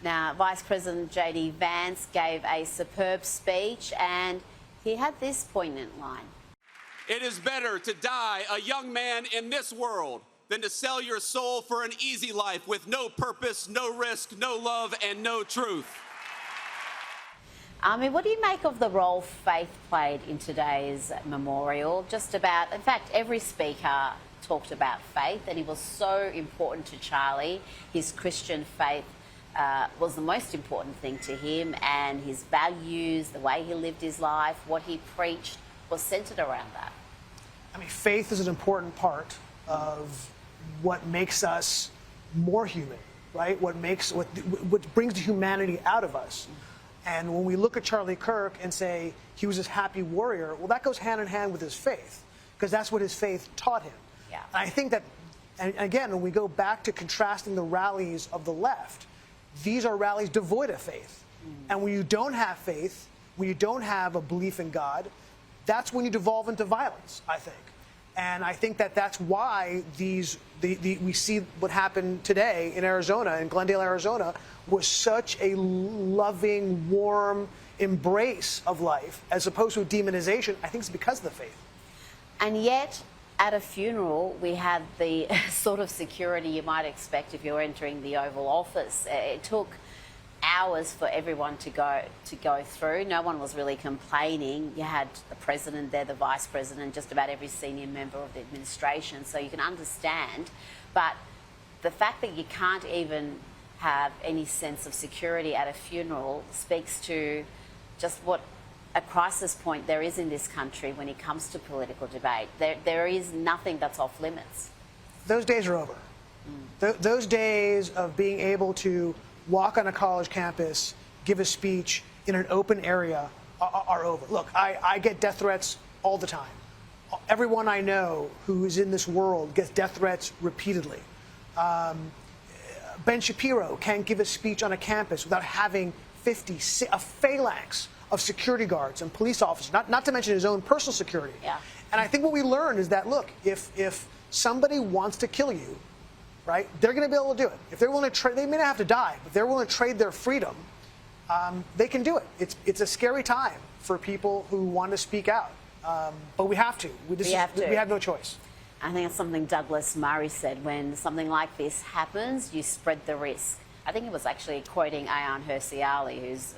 Now, Vice President J.D. Vance gave a superb speech, and he had this poignant line. It is better to die a young man in this world than to sell your soul for an easy life with no purpose, no risk, no love, and no truth. I mean, what do you make of the role faith played in today's memorial? Just about, in fact, every speaker talked about faith, and it was so important to Charlie. His Christian faith was the most important thing to him, and his values, the way he lived his life, what he preached was centered around that. I mean, faith is an important part of what makes us more human, right? What brings the humanity out of us. And when we look at Charlie Kirk and say he was this happy warrior, well, that goes hand in hand with his faith, because that's what his faith taught him. Yeah. And I think that, and again, when we go back to contrasting the rallies of the left, these are rallies devoid of faith. And when you don't have faith, when you don't have a belief in God, that's when you devolve into violence, I think. And I think that that's why we see what happened today in Arizona, in Glendale, Arizona, was such a loving, warm embrace of life, as opposed to a demonization. I think it's because of the faith. And yet, at a funeral, we had the sort of security you might expect if you're entering the Oval Office. It took hours for everyone to go through. No one was really complaining. You had the president there, the vice president, just about every senior member of the administration, so you can understand. But the fact that you can't even have any sense of security at a funeral speaks to just what a crisis point there is in this country when it comes to political debate. There is nothing that's off limits. Those days are over. Those days of being able to walk on a college campus, give a speech in an open area are over. Look, I get death threats all the time. Everyone I know who is in this world gets death threats repeatedly. Ben Shapiro can't give a speech on a campus without having a phalanx of security guards and police officers, not to mention his own personal security. Yeah. And I think what we learned is that, look, if somebody wants to kill you, right, they're going to be able to do it. If they're willing to trade, they may not have to die, but they're willing to trade their freedom, they can do it. It's a scary time for people who want to speak out, but we have to. We have no choice. I think it's something Douglas Murray said: when something like this happens, you spread the risk. I think it was actually quoting Ayaan Hirsi Ali, who's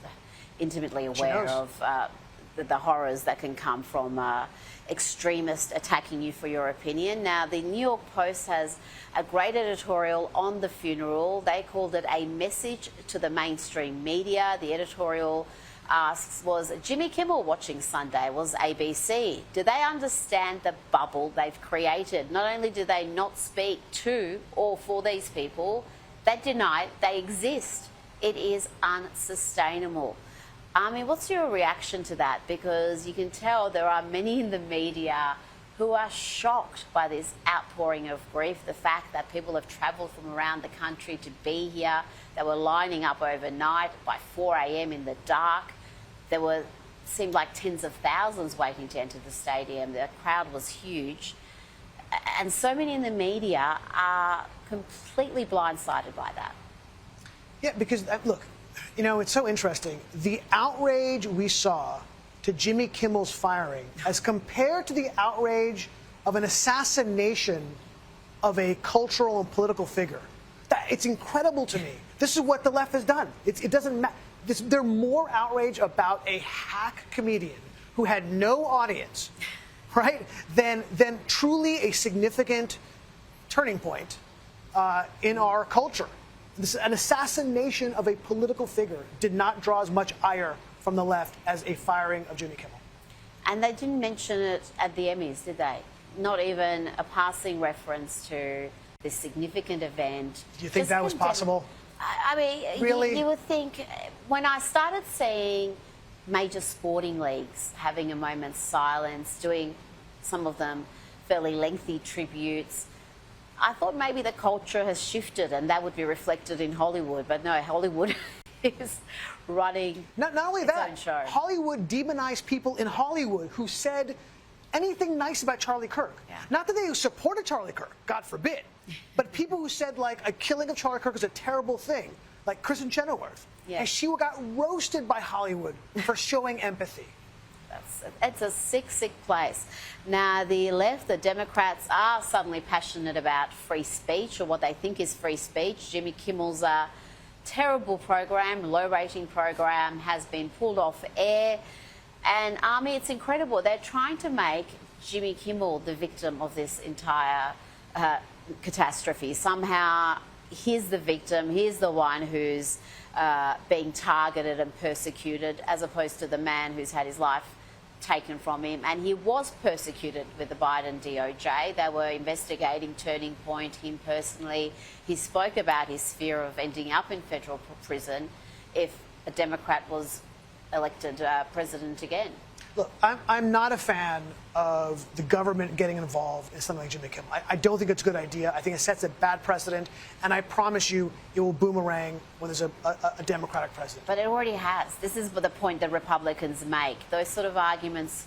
intimately aware of the horrors that can come from extremists attacking you for your opinion. Now, the New York Post has a great editorial on the funeral. They called it a message to the mainstream media. The editorial asks, was Jimmy Kimmel watching Sunday? Was ABC? Do they understand the bubble they've created? Not only do they not speak to or for these people, they deny they exist. It is unsustainable. I mean, what's your reaction to that? Because you can tell there are many in the media who are shocked by this outpouring of grief, the fact that people have travelled from around the country to be here. They were lining up overnight by 4 a.m. in the dark. There seemed like tens of thousands waiting to enter the stadium. The crowd was huge. And so many in the media are completely blindsided by that. Yeah, because, look, you know, it's so interesting. The outrage we saw to Jimmy Kimmel's firing as compared to the outrage of an assassination of a cultural and political figure, it's incredible to me. This is what the left has done. It doesn't matter. They're more outraged about a hack comedian who had no audience, right, than truly a significant turning point in our culture. An assassination of a political figure did not draw as much ire from the left as a firing of Jimmy Kimmel. And they didn't mention it at the Emmys, did they? Not even a passing reference to this significant event. Do you think that was possible? I mean, really? You would think, when I started seeing major sporting leagues having a moment's silence, doing some of them fairly lengthy tributes, I thought maybe the culture has shifted and that would be reflected in Hollywood. But no, Hollywood is running not only that, own show. Hollywood demonized people in Hollywood who said anything nice about Charlie Kirk. Yeah. Not that they supported Charlie Kirk, God forbid, but people who said, like, a killing of Charlie Kirk is a terrible thing. like Kristen Chenoweth. Yeah. And she got roasted by Hollywood for showing empathy. It's a sick, sick place. Now, the left, the Democrats, are suddenly passionate about free speech, or what they think is free speech. Jimmy Kimmel's terrible program, low-rating program, has been pulled off air. And, Ami, it's incredible. They're trying to make Jimmy Kimmel the victim of this entire catastrophe. Somehow, he's the victim. He's the one who's being targeted and persecuted, as opposed to the man who's had his life taken from him. And he was persecuted with the Biden DOJ. They were investigating Turning Point, him personally. He spoke about his fear of ending up in federal prison if a Democrat was elected president again. Look, I'm not a fan of the government getting involved in something like Jimmy Kimmel. I don't think it's a good idea. I think it sets a bad precedent, and I promise you it will boomerang when there's a Democratic president. But it already has. This is the point that Republicans make. Those sort of arguments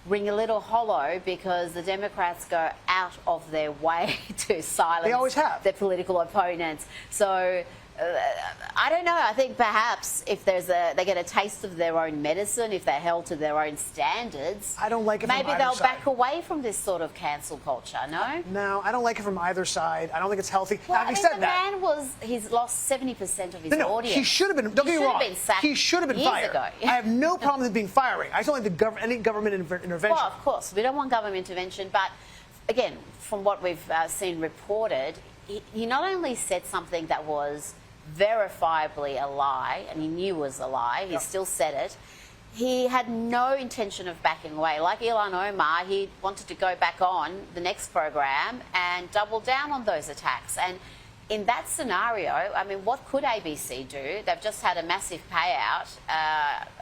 ring a little hollow because the Democrats go out of their way to silence They always have. their political opponents. So I don't know. I think perhaps if they get a taste of their own medicine, if they're held to their own standards, I don't like it from maybe either they'll side. back away from this sort of cancel culture. No. No, I don't like it from either side. I don't think it's healthy. Well, Having I mean, said the that, man he's lost 70% of his no, audience. he should have been. Don't He get me should wrong. have been sacked He should have been years fired. ago. I have no problem with being firing. I just don't like any government intervention. Well, of course, we don't want government intervention, but again, from what we've seen reported, he not only said something that was verifiably a lie, and he knew was a lie, he still said it. He had no intention of backing away. Like Ilhan Omar, he wanted to go back on the next program and double down on those attacks. And in that scenario, I mean, what could ABC do? They've just had a massive payout.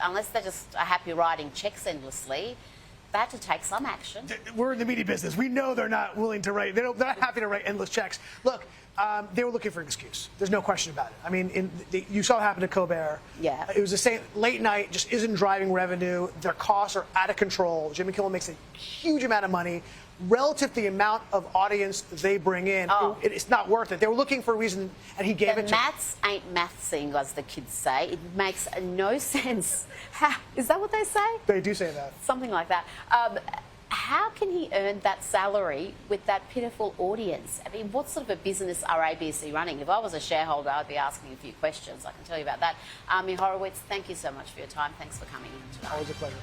Unless they just are happy writing checks endlessly, they had to take some action. We're in the media business. We know they're not willing to write. They're not happy to write endless checks. Look, they were looking for an excuse. There's no question about it. I mean, you saw what happened to Colbert. Yeah. It was the same. Late night just isn't driving revenue. Their costs are out of control. Jimmy Kimmel makes a huge amount of money relative to the amount of audience they bring in. Oh. It's not worth it. They were looking for a reason, and he gave The it to maths ain't mathsing, as the kids say. It makes no sense. Is that what they say? They do say that. Something like that. How can he earn that salary with that pitiful audience? I mean, what sort of a business are ABC running? If I was a shareholder, I'd be asking a few questions. I can tell you about that. Ami Horowitz, thank you so much for your time. Thanks for coming in today. Always a pleasure.